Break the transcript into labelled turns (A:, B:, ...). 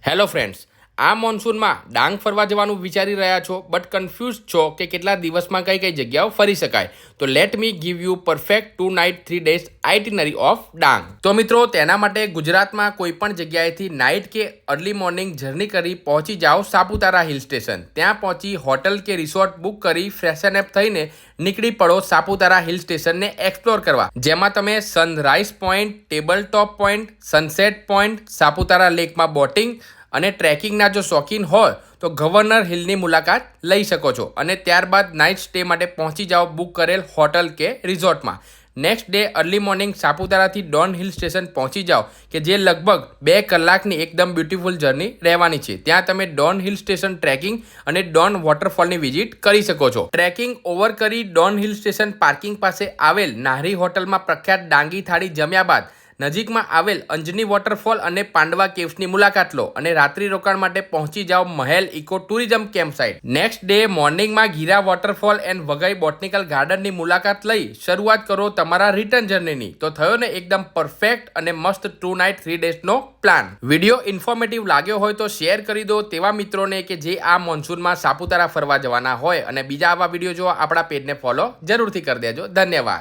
A: Hello friends, આ મોન્સૂનમાં ડાંગ ફરવા જવાનું વિચારી રહ્યા છો બટ કન્ફ્યુઝ છો કે કેટલા દિવસમાં કઈ કઈ જગ્યાઓ ફરી શકાય, તો let me give you perfect 2 night 3 days itinerary of Dang. તો મિત્રો, તેના માટે ગુજરાતમાં કોઈ પણ જગ્યાએથી નાઇટ કે અર્લી મોર્નિંગ જર્ની કરી પહોંચી જાઓ સાપુતારા હિલ સ્ટેશન. ત્યાં પહોંચી હોટલ કે રિસોર્ટ બુક કરી ફ્રેશન એપ થઈને નીકળી પડો સાપુતારા હિલ સ્ટેશનને એક્સપ્લોર કરવા, જેમાં તમે sunrise point, table top point, sunset point, Saputara લેકમાં બોટિંગ અને ટ્રેકિંગના જો શોખીન હોય તો ગવર્નર હિલની મુલાકાત લઈ શકો છો અને ત્યારબાદ નાઇટ સ્ટે માટે પહોંચી જાઓ બુક કરેલ હોટલ કે રિઝોર્ટમાં. નેક્સ્ટ ડે અર્લી મોર્નિંગ સાપુતારાથી ડોન હિલ સ્ટેશન પહોંચી જાઓ કે જે લગભગ 2 કલાકની એકદમ બ્યુટીફુલ જર્ની રહેવાની છે. ત્યાં તમે ડોન હિલ સ્ટેશન ટ્રેકિંગ અને ડોન વોટરફોલની વિઝિટ કરી શકો છો. ટ્રેકિંગ ઓવર કરી ડોન હિલ સ્ટેશન પાર્કિંગ પાસે આવેલ નાહરી હોટલમાં પ્રખ્યાત ડાંગી થાળી જમ્યા બાદ નજીકમાં આવેલ અંજની વોટરફોલ અને પાંડવા કેવ્સની મુલાકાત લો અને રાત્રિ રોકાણ માટે પહોંચી જાઓ Mahal eco tourism camp site. Next day મોર્નિંગમાં Gira waterfall and Waghai botanical ગાર્ડનની મુલાકાત લઈ શરૂઆત કરો તમારા રિટર્ન જર્નીની. તો થયો ને એકદમ પરફેક્ટ અને મસ્ત 2 નાઇટ 3 ડેઝનો પ્લાન. વિડીયો ઇન્ફોર્મેટિવ લાગ્યો હોય તો શેર કરી દો તેવા મિત્રોને કે જે આ મોન્સૂનમાં સાપુતારા ફરવા જવાના હોય, અને બીજા આવા વિડીયો જોવા આપણા પેજને ફોલો જરૂરથી કરી દેજો. ધન્યવાદ.